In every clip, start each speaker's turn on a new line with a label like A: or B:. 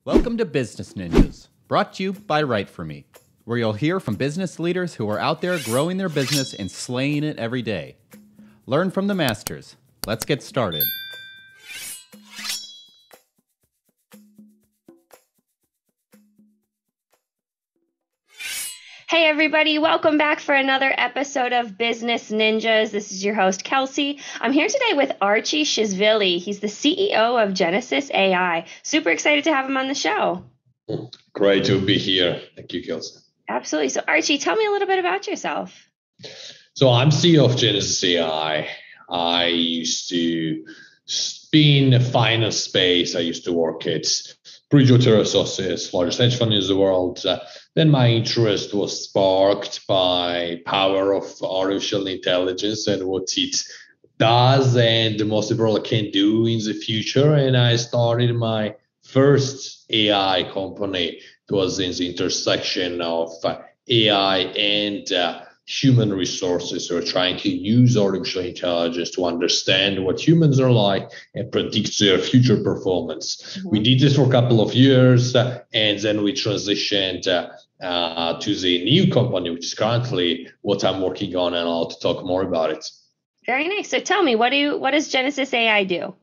A: Welcome to Business Ninjas, brought to you by WriteForMe, where you'll hear from business leaders who are out there growing their business and slaying it every day. Learn from the masters. Let's get started.
B: Hey everybody, welcome back for another episode of Business Ninjas. This is your host, Kelsey. I'm here today with Archie Shizvili. He's the CEO of GenesisAI. Super excited to have him on the show.
C: Great to be here. Thank you, Kelsey.
B: Absolutely. So Archie, tell me a little bit about yourself.
C: So I'm CEO of GenesisAI. I used to be in the finance space. I used to work at Bridgewater Associates, largest hedge fund in the world. Then my interest was sparked by power of artificial intelligence and what it does and most importantly can do in the future. And I started my first AI company. It was in the intersection of AI and human resources. We're trying to use artificial intelligence to understand what humans are like and predict their future performance. Mm-hmm. We did this for a couple of years, and then we transitioned to the new company, which is currently what I'm working on, and I'll talk more about it.
B: Very nice. So tell me, what does GenesisAI do?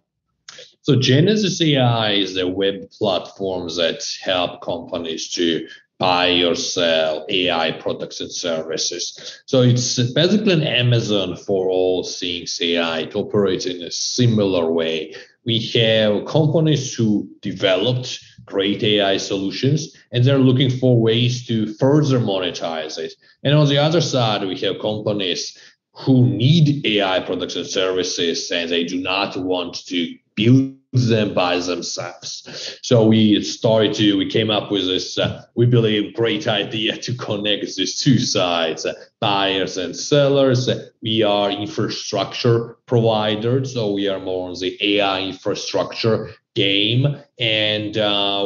C: So GenesisAI is a web platform that help companies to buy or sell AI products and services. So it's basically an Amazon for all things AI. It operates in a similar way. We have companies who developed great AI solutions, and they're looking for ways to further monetize it. And on the other side, we have companies who need AI products and services, and they do not want to build them by themselves. So we came up with this, we believe, great idea to connect these two sides, buyers and sellers. We are infrastructure providers, so we are more on the AI infrastructure game, and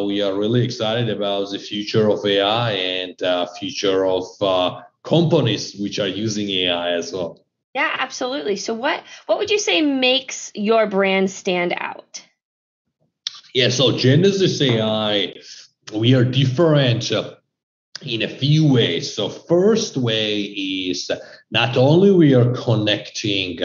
C: we are really excited about the future of AI and future of companies which are using AI as well.
B: Yeah, absolutely. So what would you say makes your brand stand out?
C: Yeah, so GenesisAI, we are different in a few ways. So first way is not only we are connecting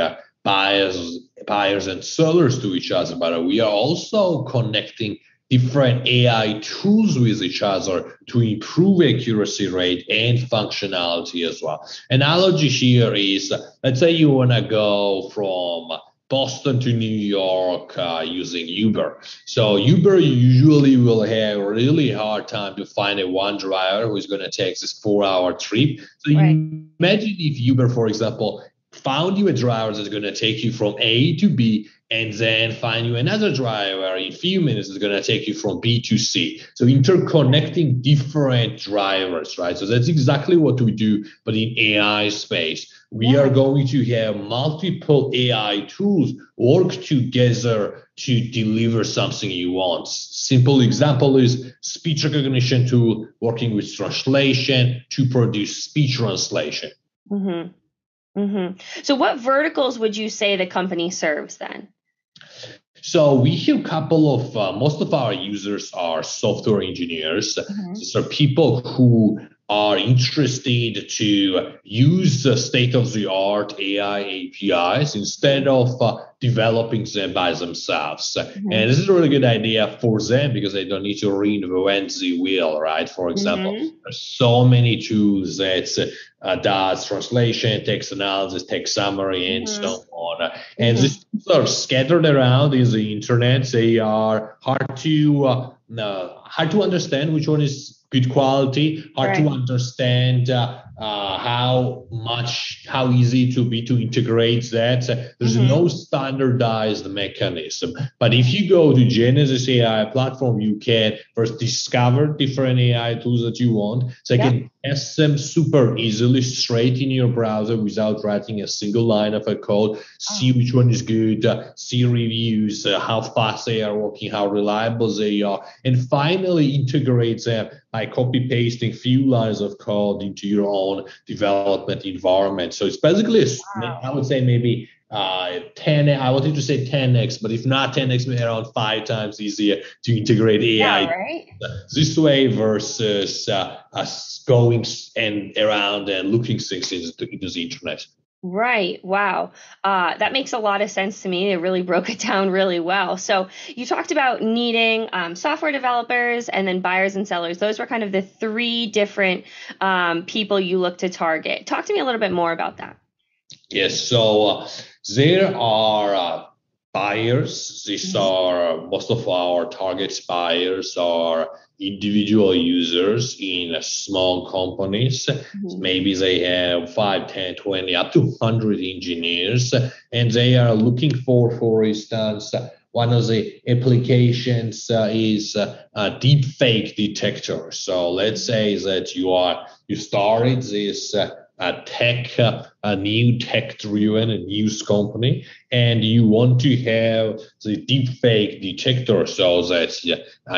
C: buyers and sellers to each other, but we are also connecting different AI tools with each other to improve accuracy rate and functionality as well. Analogy here is, let's say you want to go from Boston to New York using Uber. So Uber usually will have a really hard time to find one driver who is going to take this 4-hour trip. So right. You imagine if Uber, for example, found you a driver that's going to take you from A to B, and then find you another driver in a few minutes is going to take you from B to C. So interconnecting different drivers, right? So that's exactly what we do, but in AI space. We are going to have multiple AI tools work together to deliver something you want. Simple example is speech recognition tool working with translation to produce speech translation.
B: Mm-hmm. Mm-hmm. So what verticals would you say the company serves then?
C: So we have a couple of, most of our users are software engineers. Mm-hmm. So people who are interested to use the state-of-the-art AI APIs instead of developing them by themselves. Mm-hmm. And this is a really good idea for them because they don't need to reinvent the wheel, right? For example, there's so many tools that does translation, text analysis, text summary, and so on. And these tools are scattered around in the internet. They are hard to understand which one is good quality, hard to understand how easy to be to integrate that. There's no standardized mechanism. But if you go to GenesisAI platform, you can first discover different AI tools that you want. So you can test them super easily straight in your browser without writing a single line of a code, see which one is good, see reviews, how fast they are working, how reliable they are, and finally integrate them by copy-pasting few lines of code into your own development environment. So it's basically, I would say maybe I wanted to say 10x, but if not 10x, maybe around 5 times easier to integrate AI
B: right.
C: this way versus us going and around and looking things into the internet.
B: Right. Wow. That makes a lot of sense to me. It really broke it down really well. So you talked about needing software developers and then buyers and sellers. Those were kind of the three different people you look to target. Talk to me a little bit more about that.
C: Yes. So there are buyers. These are most of our target buyers are individual users in small companies. Maybe they have 5, 10, 20, up to 100 engineers, and they are looking for instance, one of the applications is a deep fake detector. So let's say that you started this a new tech-driven news company, and you want to have the deepfake detector so that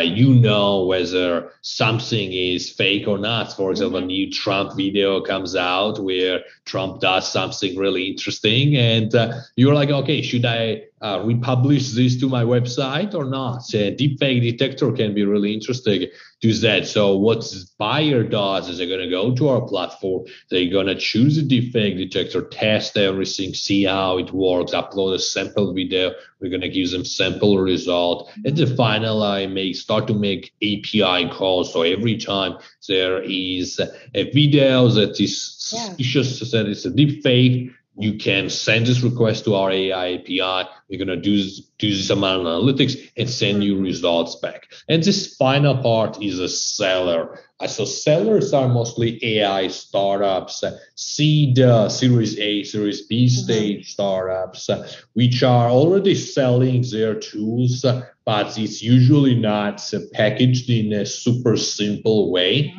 C: you know whether something is fake or not. For example, a new Trump video comes out where Trump does something really interesting, and you're like, okay, should I republish this to my website or not? Deepfake detector can be really interesting to that. So what this buyer does is they're going to go to our platform, they're going to choose a deepfake detector, test everything, see how it works, upload a sample video. We're going to give them sample result. And then finally, start to make API calls. So every time there is a video that is suspicious, that it's a deepfake, you can send this request to our AI API. We're going to do this amount of analytics and send you results back. And this final part is a seller. So sellers are mostly AI startups, seed, Series A, Series B stage startups, which are already selling their tools, but it's usually not packaged in a super simple way.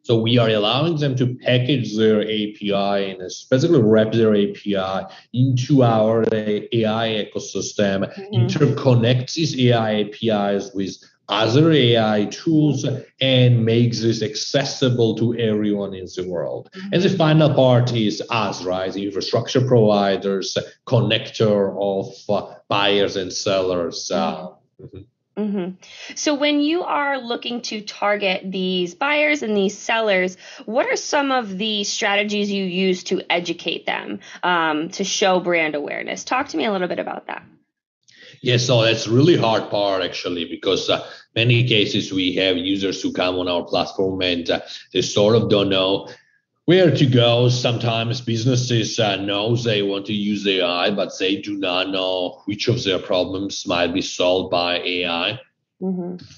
C: So we are allowing them to package their API and specifically wrap their API into our AI ecosystem, interconnect these AI APIs with other AI tools, and make this accessible to everyone in the world. And the final part is us, right? The infrastructure providers, connector of buyers and sellers.
B: So when you are looking to target these buyers and these sellers, what are some of the strategies you use to educate them, to show brand awareness? Talk to me a little bit about that.
C: Yeah, so that's really hard part actually, because many cases we have users who come on our platform and they sort of don't know where to go. Sometimes businesses know they want to use AI, but they do not know which of their problems might be solved by AI.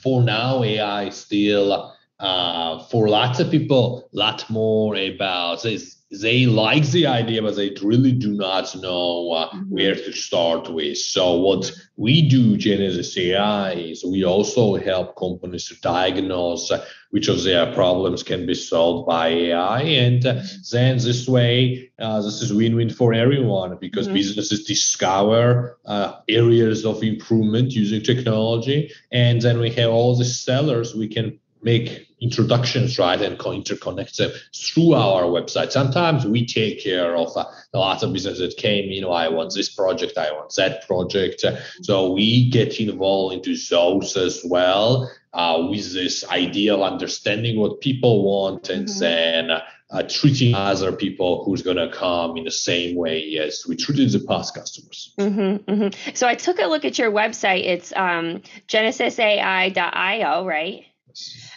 C: For now, AI is still, for lots of people, a lot more about they like the idea, but they really do not know where to start with. So what we do, GenesisAI, is we also help companies to diagnose which of their problems can be solved by AI. And then this way, this is win-win for everyone, because businesses discover areas of improvement using technology. And then we have all the sellers, we can make introductions, right, and interconnect them through our website. Sometimes we take care of a lot of businesses that came, I want this project, I want that project. So we get involved into those as well, with this idea of understanding what people want, and then treating other people who's going to come in the same way as we treated the past customers.
B: So I took a look at your website. It's GenesisAI.io, right?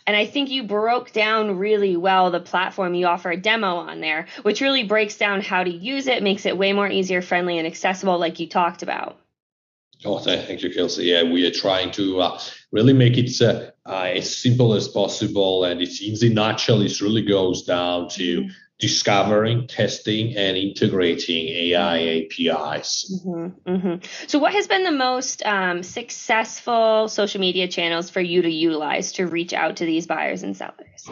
B: And I think you broke down really well the platform. You offer a demo on there, which really breaks down how to use it, makes it way more easier, friendly, and accessible, like you talked about.
C: Oh, thank you, Kelsey. Yeah, we are trying to really make it as simple as possible. And it's in the nutshell, it really goes down to discovering, testing, and integrating AI APIs.
B: So what has been the most successful social media channels for you to utilize to reach out to these buyers and sellers?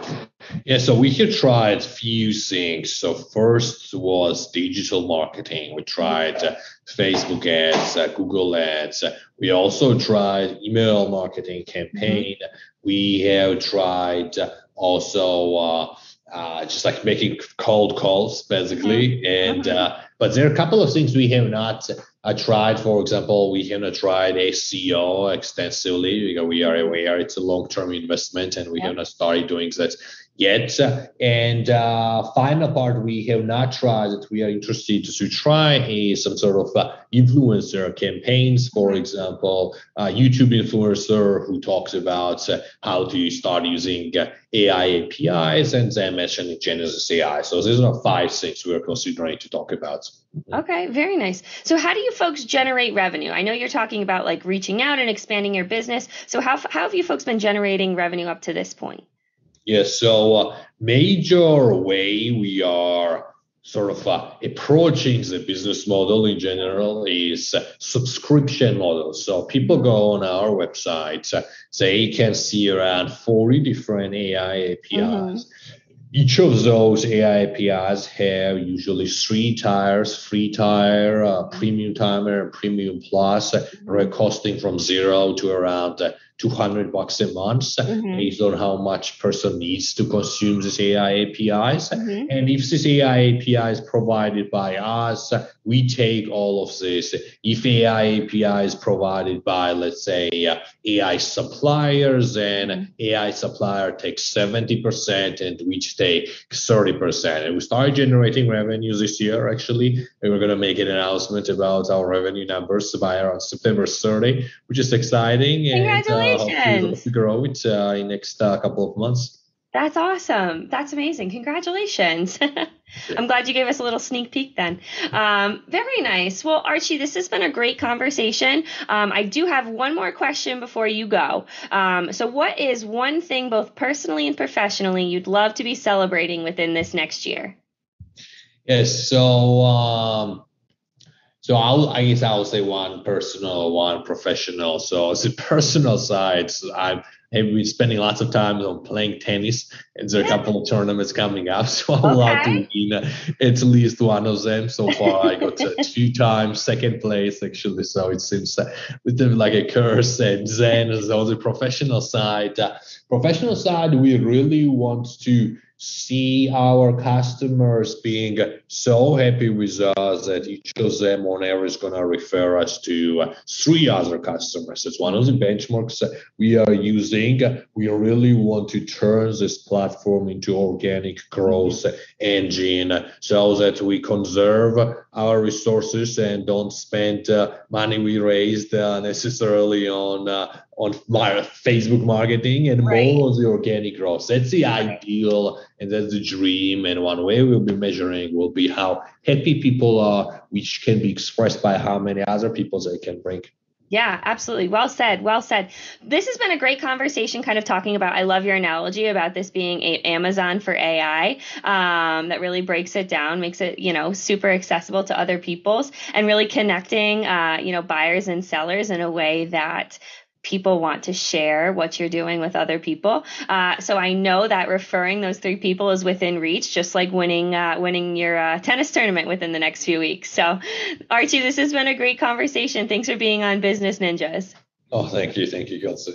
C: Yeah, so we have tried a few things. So first was digital marketing. We tried Facebook ads, Google ads. We also tried email marketing campaign. We have tried also just like making cold calls basically. And but there are a couple of things we have not tried. For example, we have not tried SEO extensively because we are aware it's a long-term investment and we have not started doing that yet. And final part we have not tried that we are interested to try is some sort of influencer campaigns. For example, YouTube influencer who talks about how to start using AI APIs, and then mentioning GenesisAI. So these are 5 things we are considering to talk about.
B: Okay, very nice. So how do you folks generate revenue? I know you're talking about like reaching out and expanding your business. So how have you folks been generating revenue up to this point?
C: Yes, so major way we are sort of approaching the business model in general is subscription model. So people go on our website, they can see around 40 different AI APIs. Each of those AI APIs have usually 3 tiers: free tier, premium tier, and premium plus, costing from 0 to around $200 a month, based on how much person needs to consume this AI APIs. And if this AI API is provided by us, we take all of this. If AI API is provided by, let's say, AI suppliers, then AI supplier takes 70% and we take 30%. And we started generating revenue this year, actually. And we're going to make an announcement about our revenue numbers by around September 30, which is exciting.
B: Congratulations.
C: And hopefully we'll grow it in next couple of months.
B: That's awesome. That's amazing. Congratulations. I'm glad you gave us a little sneak peek then. Very nice. Well, Archie, this has been a great conversation. I do have one more question before you go. So what is one thing, both personally and professionally, you'd love to be celebrating within this next year?
C: Yes. So I guess I'll say one personal, one professional. So the personal side, I've been spending lots of time on playing tennis, and there are a couple of tournaments coming up. So I would love to win at least one of them. So far, I got 2 times second place, actually. So it seems like a curse. And then on the professional side, we really want to see our customers being so happy with us that each of them on average is going to refer us to 3 other customers. It's one of the benchmarks we are using. We really want to turn this platform into organic growth engine so that we conserve our resources and don't spend money we raised necessarily on Facebook marketing, and more on the organic growth. That's the ideal, and that's the dream. And one way we'll be measuring will be how happy people are, which can be expressed by how many other people they can bring.
B: Yeah, absolutely. Well said. Well said. This has been a great conversation, kind of talking about, I love your analogy about this being Amazon for AI, that really breaks it down, makes it, super accessible to other people's, and really connecting, buyers and sellers in a way that people want to share what you're doing with other people. So I know that referring those 3 people is within reach, just like winning your tennis tournament within the next few weeks. So Archie, this has been a great conversation. Thanks for being on Business Ninjas.
C: Oh, thank you. Thank you, Kelsey.